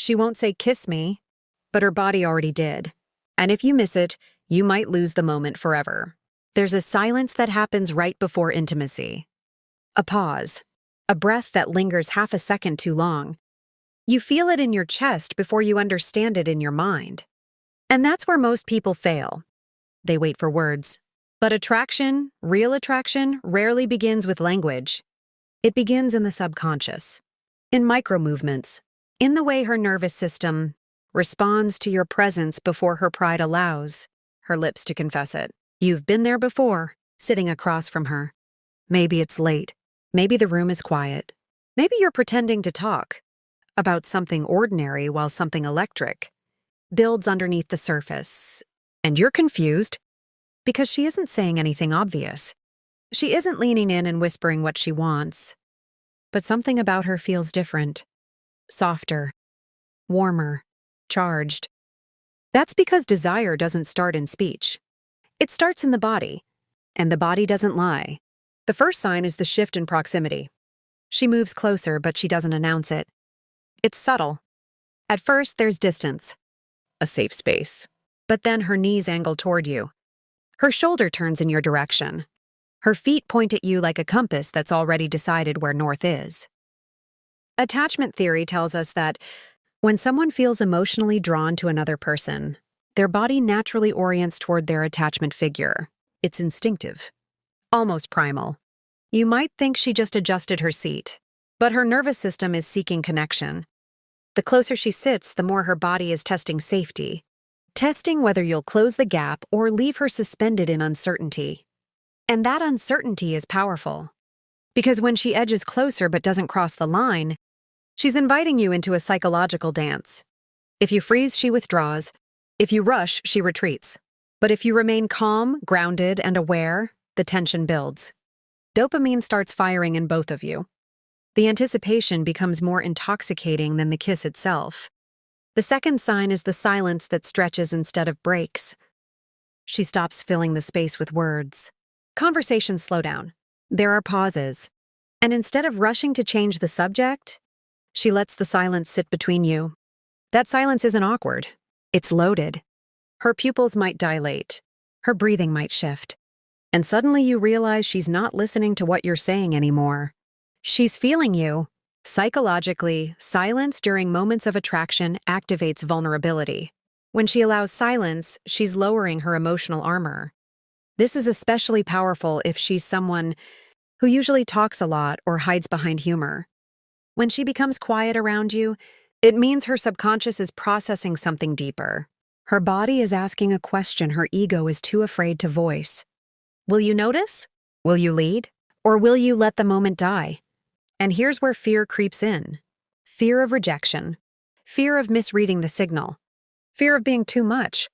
She won't say, "Kiss me," but her body already did. And if you miss it, you might lose the moment forever. There's a silence that happens right before intimacy. A pause. A breath that lingers half a second too long. You feel it in your chest before you understand it in your mind. And that's where most people fail. They wait for words. But attraction, real attraction, rarely begins with language. It begins in the subconscious, in micro-movements, in the way her nervous system responds to your presence before her pride allows her lips to confess it. You've been there before, sitting across from her. Maybe it's late. Maybe the room is quiet. Maybe you're pretending to talk about something ordinary while something electric builds underneath the surface. And you're confused because she isn't saying anything obvious. She isn't leaning in and whispering what she wants. But something about her feels different. Softer. Warmer. Charged. That's because desire doesn't start in speech. It starts in the body. And the body doesn't lie. The first sign is the shift in proximity. She moves closer, but she doesn't announce it. It's subtle. At first, there's distance. A safe space. But then her knees angle toward you. Her shoulder turns in your direction. Her feet point at you like a compass that's already decided where north is. Attachment theory tells us that when someone feels emotionally drawn to another person, their body naturally orients toward their attachment figure. It's instinctive. Almost primal. You might think she just adjusted her seat, but her nervous system is seeking connection. The closer she sits, the more her body is testing safety, testing whether you'll close the gap or leave her suspended in uncertainty. And that uncertainty is powerful, because when she edges closer but doesn't cross the line, she's inviting you into a psychological dance. If you freeze, she withdraws. If you rush, she retreats. But if you remain calm, grounded, and aware, the tension builds. Dopamine starts firing in both of you. The anticipation becomes more intoxicating than the kiss itself. The second sign is the silence that stretches instead of breaks. She stops filling the space with words. Conversations slow down. There are pauses. And instead of rushing to change the subject, she lets the silence sit between you. That silence isn't awkward. It's loaded. Her pupils might dilate. Her breathing might shift. And suddenly you realize she's not listening to what you're saying anymore. She's feeling you. Psychologically, silence during moments of attraction activates vulnerability. When she allows silence, she's lowering her emotional armor. This is especially powerful if she's someone who usually talks a lot or hides behind humor. When she becomes quiet around you, it means her subconscious is processing something deeper. Her body is asking a question her ego is too afraid to voice. Will you notice? Will you lead? Or will you let the moment die? And here's where fear creeps in. Fear of rejection. Fear of misreading the signal. Fear of being too much.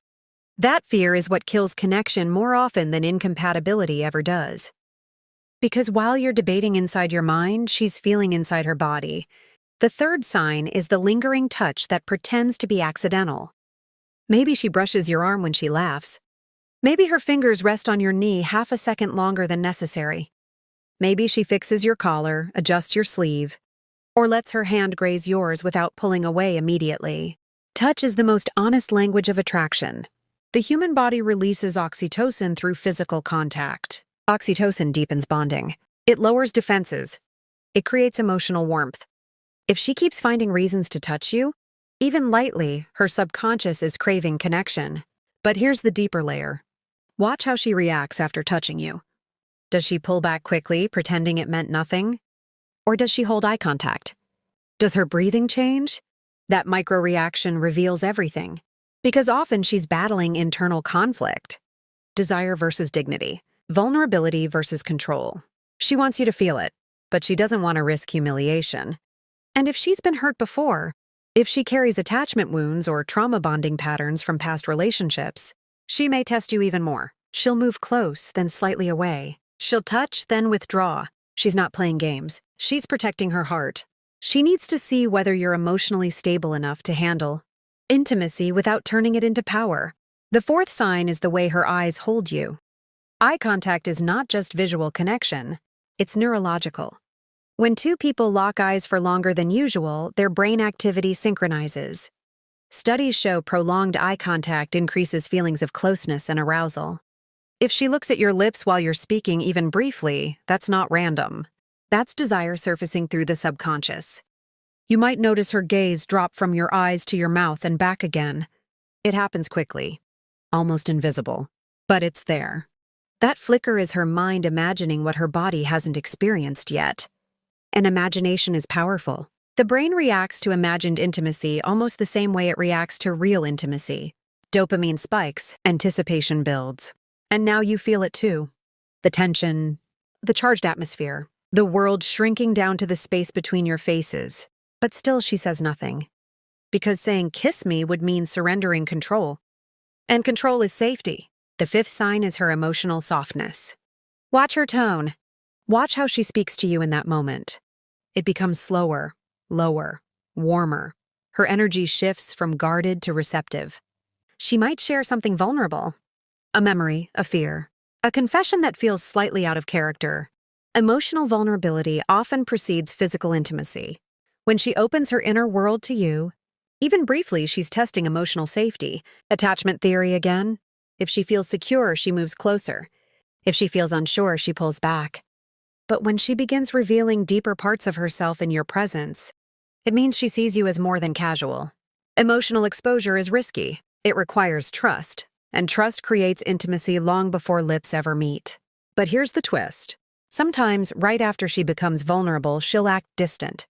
That fear is what kills connection more often than incompatibility ever does. Because while you're debating inside your mind, she's feeling inside her body. The third sign is the lingering touch that pretends to be accidental. Maybe she brushes your arm when she laughs. Maybe her fingers rest on your knee half a second longer than necessary. Maybe she fixes your collar, adjusts your sleeve, or lets her hand graze yours without pulling away immediately. Touch is the most honest language of attraction. The human body releases oxytocin through physical contact. Oxytocin deepens bonding. It lowers defenses. It creates emotional warmth. If she keeps finding reasons to touch you, even lightly, her subconscious is craving connection. But here's the deeper layer. Watch how she reacts after touching you. Does she pull back quickly, pretending it meant nothing? Or does she hold eye contact? Does her breathing change? That micro-reaction reveals everything. Because often she's battling internal conflict. Desire versus dignity. Vulnerability versus control. She wants you to feel it, but she doesn't want to risk humiliation. And if she's been hurt before, if she carries attachment wounds or trauma bonding patterns from past relationships, she may test you even more. She'll move close, then slightly away. She'll touch, then withdraw. She's not playing games. She's protecting her heart. She needs to see whether you're emotionally stable enough to handle intimacy without turning it into power. The fourth sign is the way her eyes hold you. Eye contact is not just visual connection, it's neurological. When two people lock eyes for longer than usual, their brain activity synchronizes. Studies show prolonged eye contact increases feelings of closeness and arousal. If she looks at your lips while you're speaking even briefly, that's not random. That's desire surfacing through the subconscious. You might notice her gaze drop from your eyes to your mouth and back again. It happens quickly, almost invisible, but it's there. That flicker is her mind imagining what her body hasn't experienced yet. And imagination is powerful. The brain reacts to imagined intimacy almost the same way it reacts to real intimacy. Dopamine spikes, anticipation builds. And now you feel it too. The tension, the charged atmosphere, the world shrinking down to the space between your faces. But still she says nothing. Because saying "kiss me" would mean surrendering control. And control is safety. The fifth sign is her emotional softness. Watch her tone. Watch how she speaks to you in that moment. It becomes slower, lower, warmer. Her energy shifts from guarded to receptive. She might share something vulnerable. A memory, a fear, a confession that feels slightly out of character. Emotional vulnerability often precedes physical intimacy. When she opens her inner world to you, even briefly, she's testing emotional safety. Attachment theory again. If she feels secure, she moves closer. If she feels unsure, she pulls back. But when she begins revealing deeper parts of herself in your presence, it means she sees you as more than casual. Emotional exposure is risky. It requires trust, and trust creates intimacy long before lips ever meet. But here's the twist. Sometimes, right after she becomes vulnerable, she'll act distant.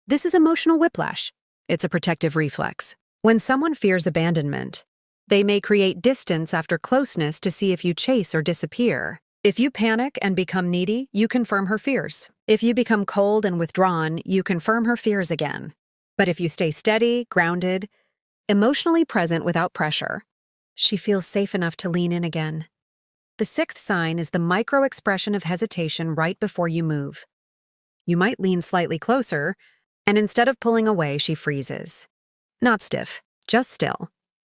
This is emotional whiplash. It's a protective reflex. When someone fears abandonment, they may create distance after closeness to see if you chase or disappear. If you panic and become needy, you confirm her fears. If you become cold and withdrawn, you confirm her fears again. But if you stay steady, grounded, emotionally present without pressure, she feels safe enough to lean in again. The sixth sign is the micro-expression of hesitation right before you move. You might lean slightly closer, and instead of pulling away, she freezes. Not stiff, just still.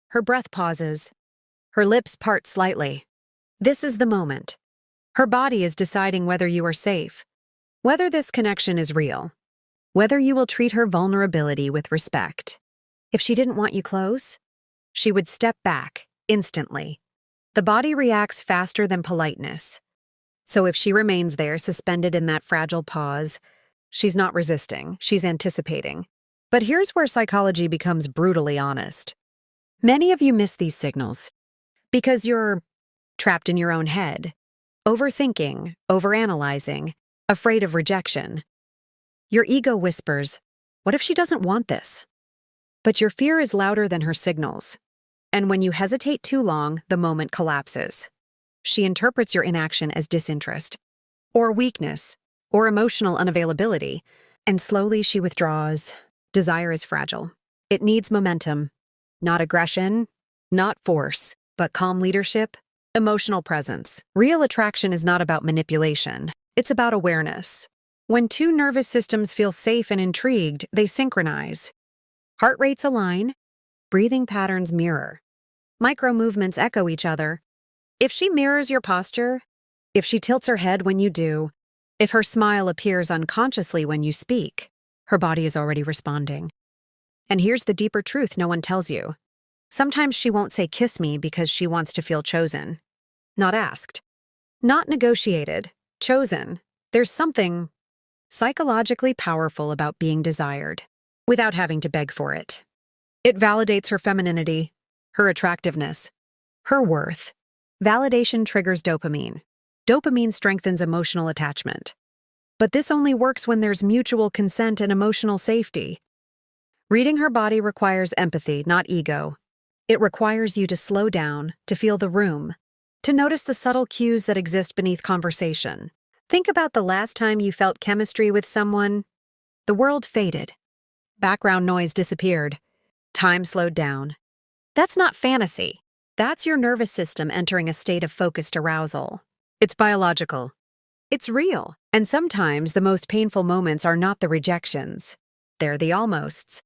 Her breath pauses. Her lips part slightly. This is the moment. Her body is deciding whether you are safe, whether this connection is real, whether you will treat her vulnerability with respect. If she didn't want you close, she would step back instantly. The body reacts faster than politeness. So if she remains there, suspended in that fragile pause, she's not resisting, she's anticipating. But here's where psychology becomes brutally honest. Many of you miss these signals because you're trapped in your own head, overthinking, overanalyzing, afraid of rejection. Your ego whispers, "What if she doesn't want this?" But your fear is louder than her signals. And when you hesitate too long, the moment collapses. She interprets your inaction as disinterest, or weakness, or emotional unavailability, and slowly she withdraws. Desire is fragile. It needs momentum. Not aggression, not force, but calm leadership, emotional presence. Real attraction is not about manipulation. It's about awareness. When two nervous systems feel safe and intrigued, they synchronize. Heart rates align, breathing patterns mirror. Micro movements echo each other. If she mirrors your posture, if she tilts her head when you do, if her smile appears unconsciously when you speak, her body is already responding. And here's the deeper truth no one tells you. Sometimes she won't say "kiss me" because she wants to feel chosen. Not asked. Not negotiated. Chosen. There's something psychologically powerful about being desired, without having to beg for it. It validates her femininity, her attractiveness, her worth. Validation triggers dopamine. Dopamine strengthens emotional attachment. But this only works when there's mutual consent and emotional safety. Reading her body requires empathy, not ego. It requires you to slow down, to feel the room, to notice the subtle cues that exist beneath conversation. Think about the last time you felt chemistry with someone. The world faded. Background noise disappeared. Time slowed down. That's not fantasy. That's your nervous system entering a state of focused arousal. It's biological. It's real. And sometimes the most painful moments are not the rejections. They're the almosts.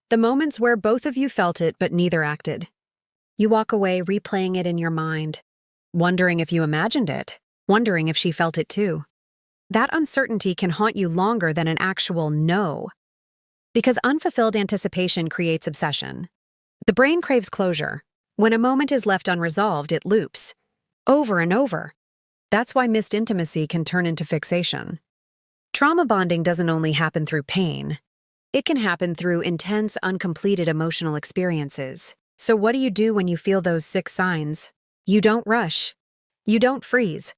The moments where both of you felt it but neither acted. You walk away replaying it in your mind, wondering if you imagined it, wondering if she felt it too. that uncertainty can haunt you longer than an actual no. Because unfulfilled anticipation creates obsession. The brain craves closure. When a moment is left unresolved, it loops. Over and over. That's why missed intimacy can turn into fixation. Trauma bonding doesn't only happen through pain. It can happen through intense, uncompleted emotional experiences. So what do you do when you feel those 6 signs? You don't rush. You don't freeze.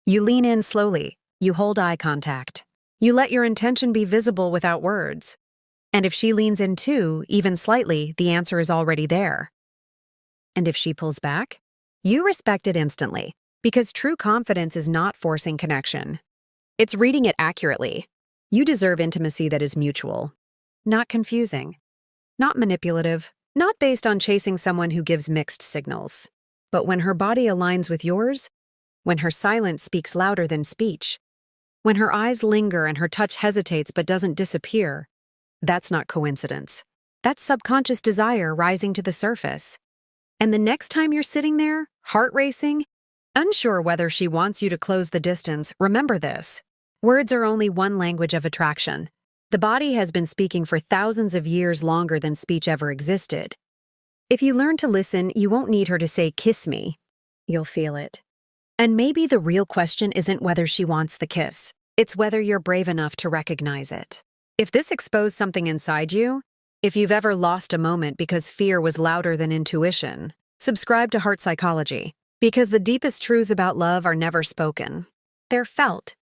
You lean in slowly. You hold eye contact. You let your intention be visible without words. And if she leans in too, even slightly, the answer is already there. And if she pulls back, you respect it instantly, because true confidence is not forcing connection. It's reading it accurately. You deserve intimacy that is mutual, not confusing, not manipulative, not based on chasing someone who gives mixed signals. But when her body aligns with yours, when her silence speaks louder than speech, when her eyes linger and her touch hesitates but doesn't disappear, that's not coincidence. That's subconscious desire rising to the surface. And the next time you're sitting there, heart racing, unsure whether she wants you to close the distance, remember this. Words are only one language of attraction. The body has been speaking for thousands of years longer than speech ever existed. If you learn to listen, you won't need her to say, "Kiss me." You'll feel it. And maybe the real question isn't whether she wants the kiss. It's whether you're brave enough to recognize it. If this exposed something inside you, if you've ever lost a moment because fear was louder than intuition, subscribe to Heart Psychology, because the deepest truths about love are never spoken. They're felt.